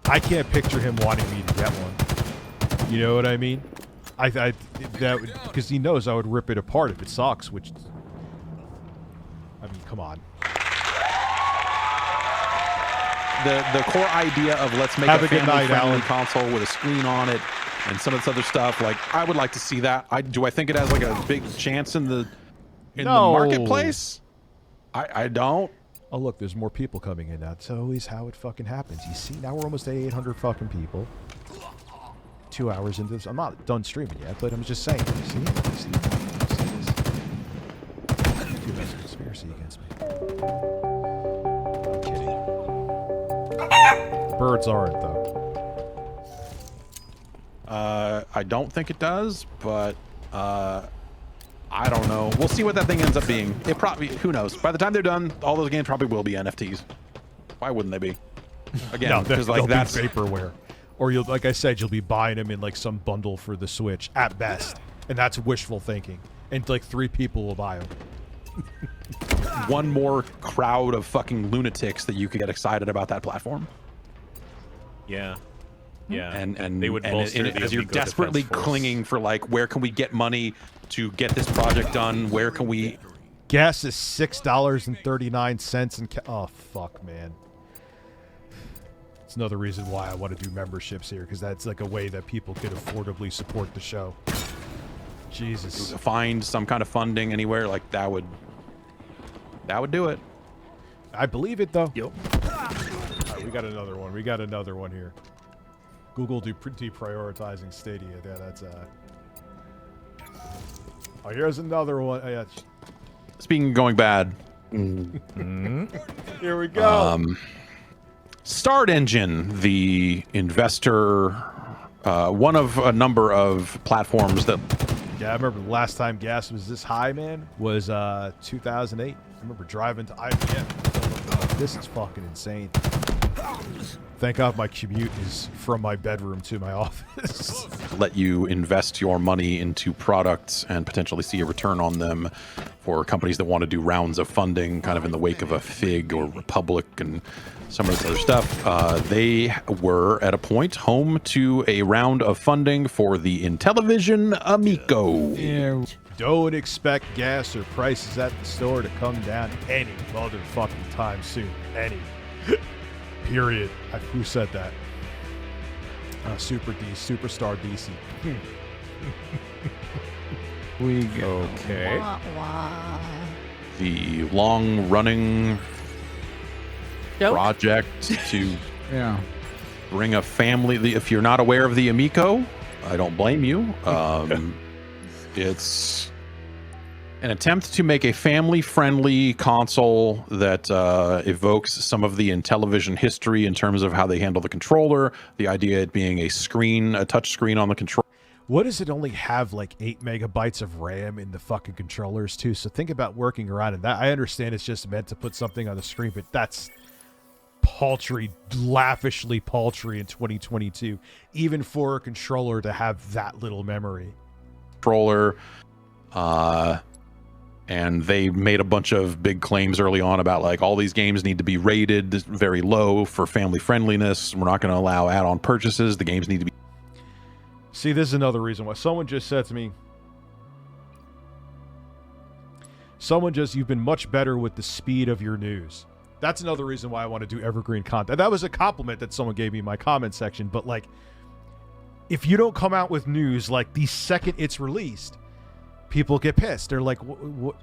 I can't picture him wanting me to get one. You know what I mean? That because he knows I would rip it apart if it sucks. Which, I mean, come on. The core idea of let's make a family-friendly console with a screen on it and some of this other stuff, like I would like to see that. Do I think it has like a big chance in the marketplace? I don't. Oh look, there's more people coming in. That's always how it fucking happens. You see, now we're almost at 800 fucking people. 2 hours into this. I'm not done streaming yet, but I'm just saying. You see this? Dude, that's a conspiracy against me. I'm kidding. The birds aren't, though. I don't think it does, but I don't know. We'll see what that thing ends up being. It probably, who knows? By the time they're done, all those games probably will be NFTs. Why wouldn't they be? Again, because like that's vaporware. Or you'll, like I said, you'll be buying them in like some bundle for the Switch at best, and that's wishful thinking. And like 3 people will buy them. One more crowd of fucking lunatics that you could get excited about that platform. Yeah. Yeah. And they would as you're desperately clinging for like, where can we get money to get this project done? Where can we? Gas is $6.39 and oh fuck, man. It's another reason why I want to do memberships here, because that's like a way that people could affordably support the show. Jesus. Find some kind of funding anywhere, like that would do it. I believe it though. Yep. Alright, we got another one. We got another one here. Google deprioritizing Stadia. Yeah, that's oh, here's another one. Oh, yeah. Speaking of going bad. Here we go. Start Engine, the investor, one of a number of platforms that. Yeah, I remember the last time gas was this high, man, was 2008. I remember driving to IBM. This is fucking insane. Thank God my commute is from my bedroom to my office. Let you invest your money into products and potentially see a return on them for companies that want to do rounds of funding, kind of in the wake of a FIG or Republic and some of this other stuff. They were at a point home to a round of funding for the Intellivision Amico. Yeah. Don't expect gas or prices at the store to come down any motherfucking time soon. Any. Period. Who said that? Superstar DC. We go. Okay. The long-running project to bring a family. If you're not aware of the Amico, I don't blame you. It's an attempt to make a family-friendly console that evokes some of the Intellivision history in terms of how they handle the controller. The idea it being a touch screen on the controller. What does it only have, like 8 megabytes of RAM in the fucking controllers too? So think about working around it. That I understand it's just meant to put something on the screen, but that's paltry, lavishly paltry in 2022, even for a controller to have that little memory. Controller, and they made a bunch of big claims early on about like all these games need to be rated very low for family friendliness. We're not going to allow add-on purchases. The games need to be. See, this is another reason why someone just said to me, you've been much better with the speed of your news. That's another reason why I want to do evergreen content. That was a compliment that someone gave me in my comment section, but like, if you don't come out with news like the second it's released, people get pissed. They're like,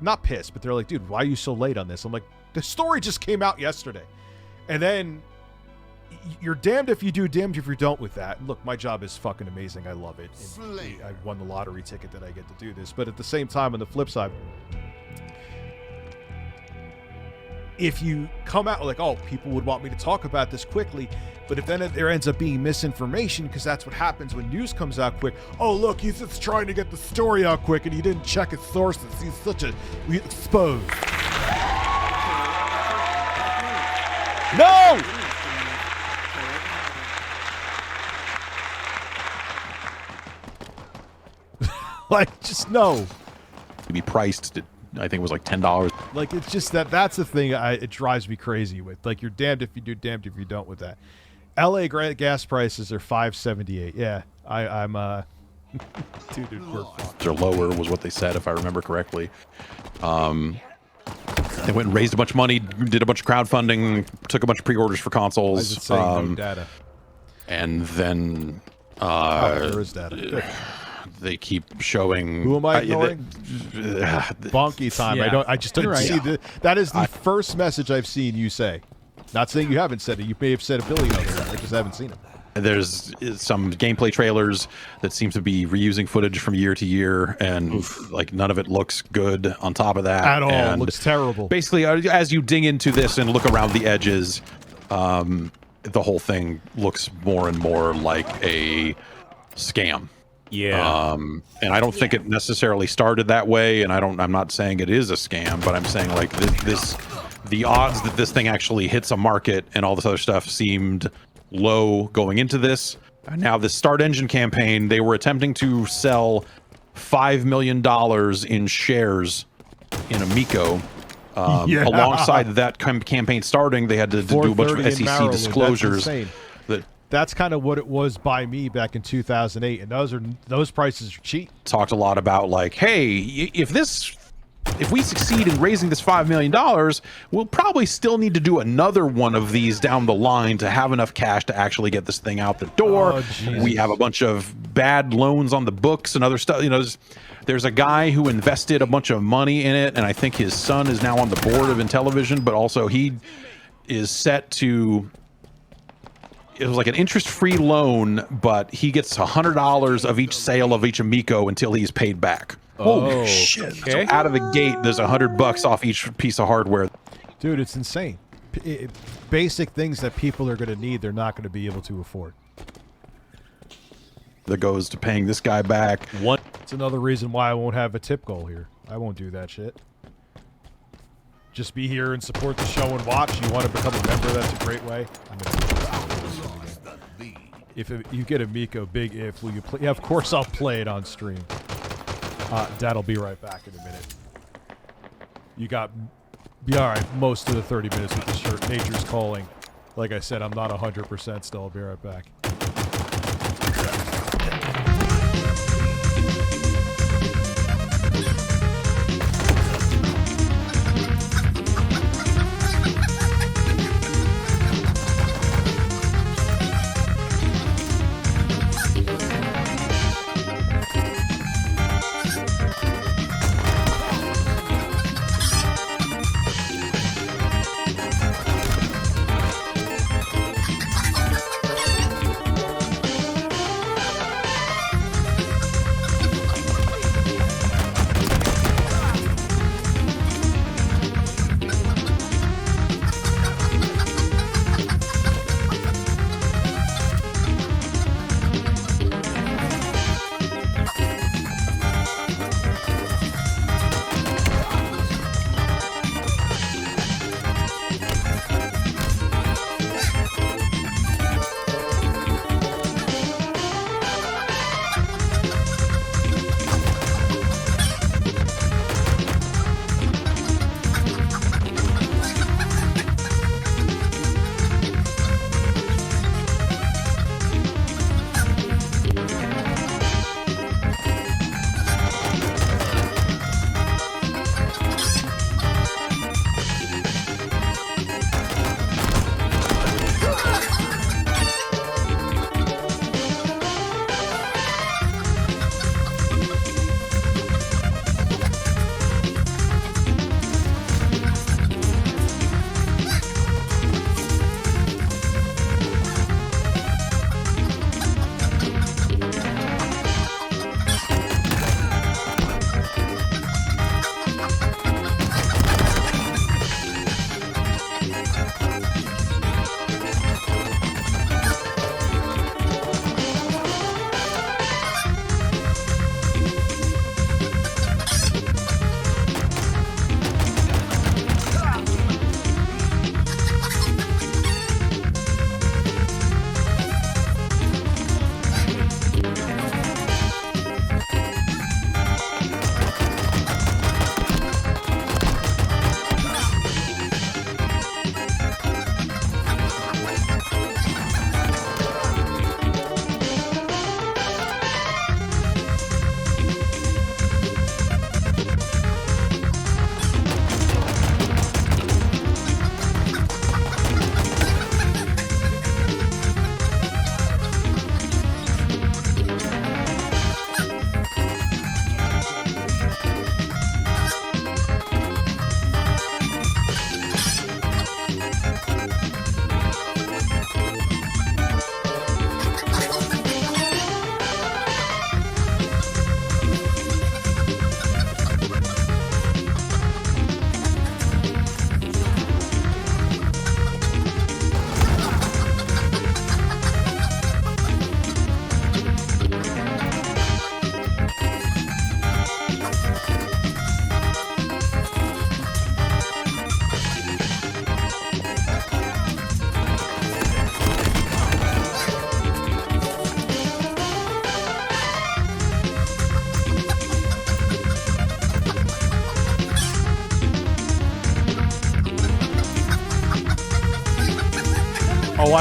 not pissed, but they're like, dude, why are you so late on this? I'm like, the story just came out yesterday. And then you're damned if you do, damned if you don't with that. Look, my job is fucking amazing. I love it. And I won the lottery ticket that I get to do this. But at the same time, on the flip side, if you come out like, oh, people would want me to talk about this quickly, but if then there ends up being misinformation, because that's what happens when news comes out quick. Oh, look, he's just trying to get the story out quick, and he didn't check his sources. He's such a exposed. No! Like, just no. To be priced at, I think it was like $10. Like, it's just that's the thing it drives me crazy with. Like, you're damned if you do, damned if you don't with that. LA gas prices are $5.78. Yeah, I'm dude, we're fucked. Or lower was what they said, if I remember correctly. They went and raised a bunch of money, did a bunch of crowdfunding, took a bunch of pre-orders for Why is consoles, it saying no data? and then There is data. Good. they keep showing. Who am I ignoring? Bonky time. Yeah. I just didn't You're right. see that is the first message I've seen you say. Not saying you haven't said it. You may have said a billion of them. I just haven't seen it. There's some gameplay trailers that seem to be reusing footage from year to year, and like none of it looks good on top of that. At all. And Looks terrible. basically, as you ding into this and look around the edges, the whole thing looks more and more like a scam. Yeah. And I don't think it necessarily started that way, and I'm not saying it is a scam, but I'm saying like the odds that this thing actually hits a market and all this other stuff seemed low going into this. Now this Start Engine campaign, they were attempting to sell $5 million in shares in Amico. Yeah. Alongside that campaign starting, they had to do a bunch of 430 in SEC Maryland. disclosures. That's insane. That That's kind of what it was by me back in 2008, and those prices are cheap. talked a lot about like, hey, if we succeed in raising this $5 million, we'll probably still need to do another one of these down the line to have enough cash to actually get this thing out the door. Oh, Jesus. We have a bunch of bad loans on the books and other stuff. You know, there's a guy who invested a bunch of money in it, and I think his son is now on the board of Intellivision, but also he is set to... It was like an interest-free loan, but he gets $100 of each sale of each Amico until he's paid back. Holy shit! okay. So out of the gate, there's $100 off each piece of hardware. Dude, it's insane. Basic things that people are going to need, they're not going to be able to afford. That goes to paying this guy back. It's another reason why I won't have a tip goal here. I won't do that shit. Just be here and support the show and watch. You want to become a member, that's a great way. If you get a Miko, big if, will you play? Yeah, of course I'll play it on stream. Dad'll be right back in a minute. You be all right most of the 30 minutes with the shirt. Nature's calling. Like I said, I'm not 100% still. I'll be right back.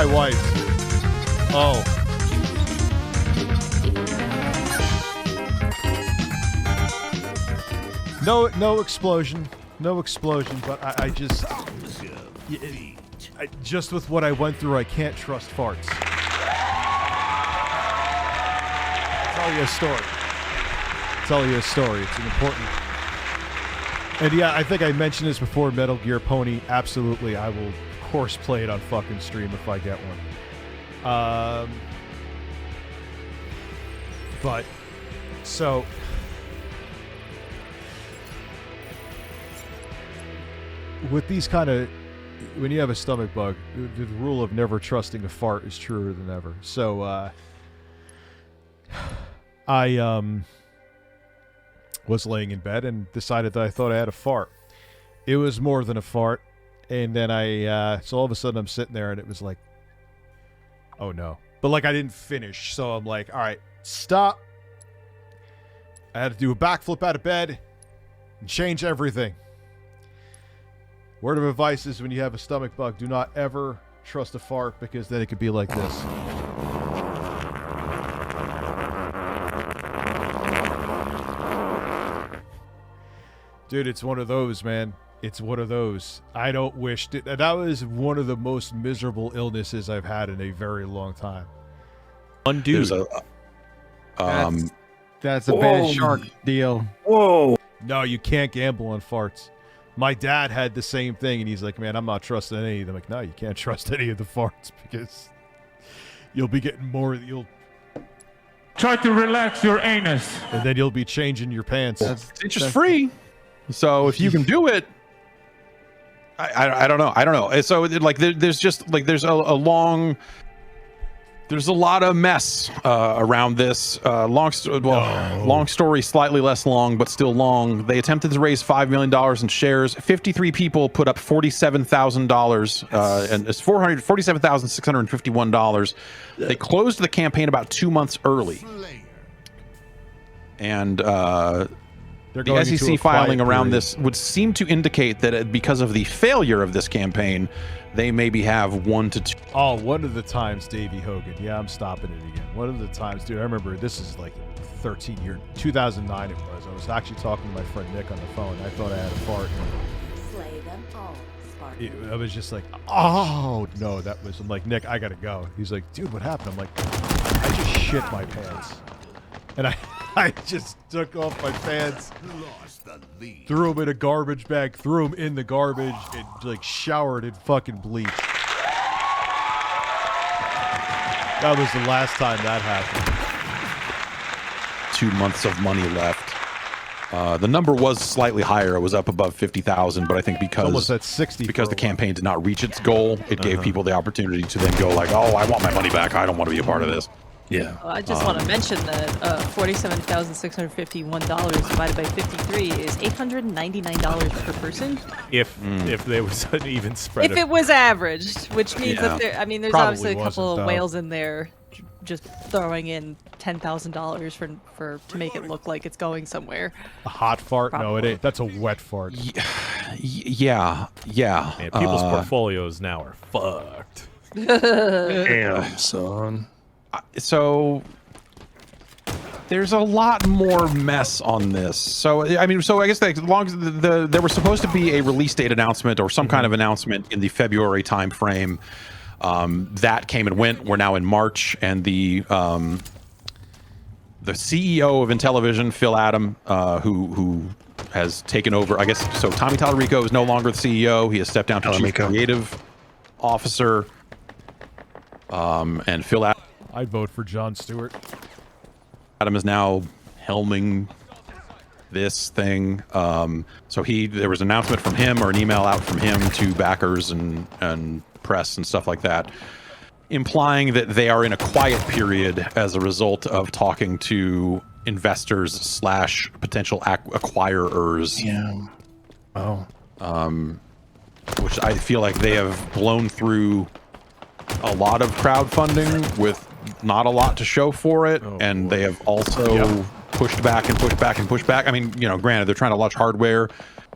my wife. Oh. No explosion. No explosion, but I just... just with what I went through, I can't trust farts. Tell you a story. Tell you a story. It's an important... And yeah, I think I mentioned this before, Metal Gear Pony. Absolutely, I will, of course, play it on fucking stream if I get one. But, so... With these kind of... When you have a stomach bug, the rule of never trusting a fart is truer than ever. So, I, was laying in bed and decided that I thought I had a fart. It was more than a fart. And then so all of a sudden I'm sitting there and it was like, oh no. But like I didn't finish. So I'm like, all right, stop. I had to do a backflip out of bed and change everything. Word of advice is when you have a stomach bug, do not ever trust a fart because then it could be like this. Dude, it's one of those, man. It's one of those. I don't wish... That was one of the most miserable illnesses I've had in a very long time. One dude. There's a, That's a bad shark deal. Whoa. No, you can't gamble on farts. My dad had the same thing, and he's like, man, I'm not trusting any of them. I'm like, no, you can't trust any of the farts because you'll be getting more... Try to relax your anus. And then you'll be changing your pants. it's just free. So if you can do it, I don't know. I don't know. So like there's just like there's a long... There's a lot of mess around this. Long story, slightly less long, but still long. They attempted to raise $5 million in shares. 53 people put up $47,000, and it's $47,651. They closed the campaign about 2 months early, and the SEC filing around this would seem to indicate that because of the failure of this campaign, they maybe have 1 to 2. Oh, one of the times, Davey Hogan. Yeah, I'm stopping it again. One of the times, dude, I remember this is like 2009 it was. I was actually talking to my friend Nick on the phone. I thought I had a fart. Slay them all, Spartan. I was just like, oh, no, that was... I'm like, Nick, I gotta go. He's like, dude, what happened? I'm like, I just shit my pants. And I just took off my pants, threw them in a garbage bag, threw them in the garbage, and like showered in fucking bleach. That was the last time that happened. 2 months of money left. The number was slightly higher. It was up above 50,000, but I think Almost at 60 because the campaign did not reach its goal, it gave people the opportunity to then go like, oh, I want my money back. I don't want to be a part of this. Yeah. Well, I just want to mention that $47,651 divided by 53 is $899 per person. If there was an even spread. If it was averaged, which means Yeah. that there, I mean, there's Probably obviously a couple wasn't, of though. whales in there, just throwing in $10,000 for to make it look like it's going somewhere. A hot fart? No, it Probably. ain't. That's a wet fart. Yeah. Man, people's portfolios now are fucked. Damn, son. So there's a lot more mess on this. So I mean, so I guess as long as there was supposed to be a release date announcement or some kind of announcement in the February time frame. That came and went. We're now in March, and the CEO of Intellivision, Phil Adam, who has taken over, I guess. So Tommy Tallarico is no longer the CEO. He has stepped down to Chief Creative Officer. And Phil Adam. I'd vote for Jon Stewart. Adam is now helming this thing. So there was an announcement from him or an email out from him to backers and press and stuff like that, implying that they are in a quiet period as a result of talking to investors / potential acquirers. Yeah. Oh. Which I feel like they have blown through a lot of crowdfunding with not a lot to show for it, and they have also pushed back and pushed back and pushed back. I mean, granted, they're trying to launch hardware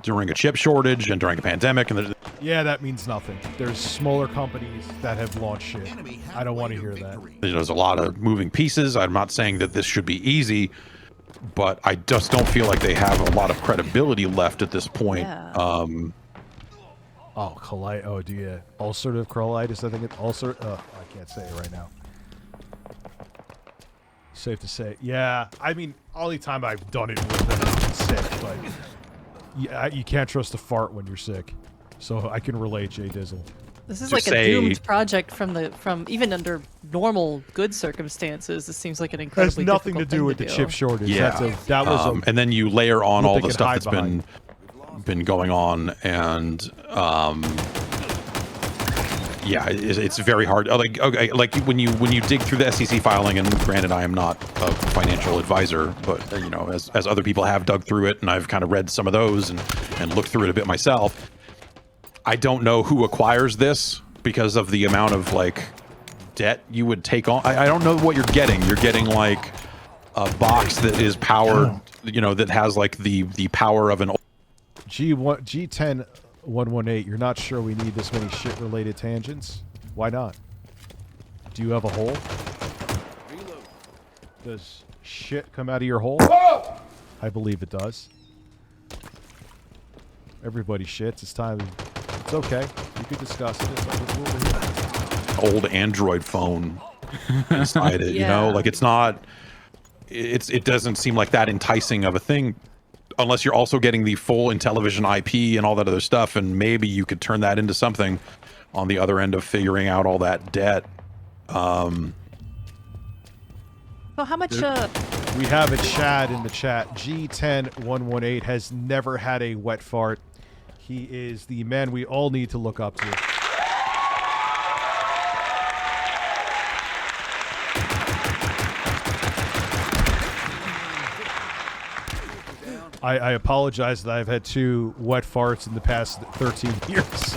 during a chip shortage and during a pandemic, and Yeah, that means nothing. There's smaller companies that have launched shit. I don't want to hear that. there's a lot of moving pieces. I'm not saying that this should be easy, but I just don't feel like they have a lot of credibility left at this point. Yeah. Oh, colitis. Oh, do you ulcerative colitis? I think it's ulcer. I can't say it right now. Safe to say. Yeah, I mean, only time I've done it was when I've been sick, but yeah, you can't trust a fart when you're sick. So I can relate, Jay Dizzle. This is Just like a say- doomed project from even under normal good circumstances. This seems like an It has incredibly nothing to difficult do thing with the do. chip shortage. Yeah. That was a And then you layer on what all they the can stuff hide that's behind. been going on, and yeah, it's very hard. Like, okay, like when you dig through the SEC filing, and granted, I am not a financial advisor, but you know, as other people have dug through it, and I've kind of read some of those and looked through it a bit myself. I don't know who acquires this because of the amount of like debt you would take on. I don't know what you're getting. You're getting like a box that is powered, you know, that has like the power of an G10118. You're not sure we need this many shit-related tangents? Why not? Do you have a hole? Does shit come out of your hole? I believe it does. Everybody shits. It's time. It's okay. You could discuss it. It's what we're here. old Android phone inside it, you know? Yeah. Like it doesn't seem like that enticing of a thing unless you're also getting the full Intellivision IP and all that other stuff, and maybe you could turn that into something on the other end of figuring out all that debt. So how much? We have a Chad in the chat. G10118 has never had a wet fart. He is the man we all need to look up to. I apologize that I've had 2 wet farts in the past 13 years.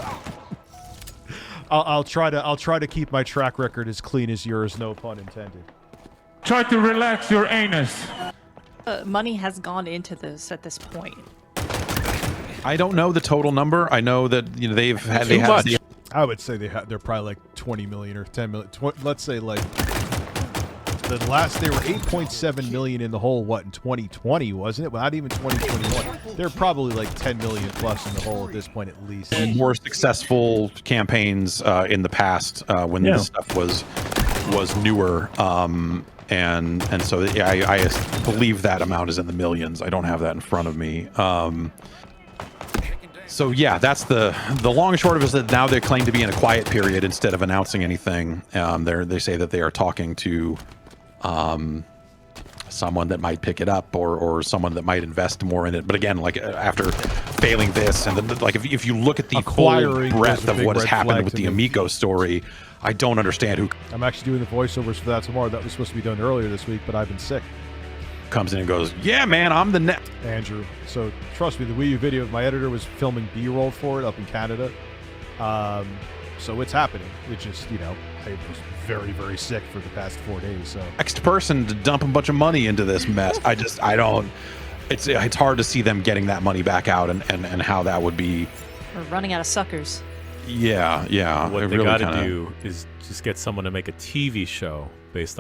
I'll try to keep my track record as clean as yours, no pun intended. Try to relax your anus. Money has gone into this at this point. I don't know the total number. I know that, you know, they have much. I would say they're probably like 20 million or 10 million. Let's say like the last they were 8.7 million in the hole. What, in 2020, wasn't it? Well, not even 2021. They're probably like 10 million plus in the hole at this point at least. more successful campaigns in the past when this stuff was newer. And so yeah, I believe that amount is in the millions. I don't have that in front of me. So yeah, that's the long and short of it is that now they claim to be in a quiet period instead of announcing anything. They say that they are talking to someone that might pick it up or someone that might invest more in it. But again, like after failing this, and then, like if you look at the Acquiring full breadth was a of big what has red happened flag with to the me. Amico story, I don't understand who I'm actually doing the voiceovers for that tomorrow. That was supposed to be done earlier this week, but I've been sick. comes in and goes, "Yeah, man, I'm the net." Andrew. So trust me, the Wii U video, my editor was filming B-roll for it up in Canada. So it's happening. It just, you know, I was very, very sick for the past 4 days. So Next person to dump a bunch of money into this mess. I don't. It's hard to see them getting that money back out and how that would be. We're running out of suckers. Yeah. What it they really got to kinda- do is just get someone to make a TV show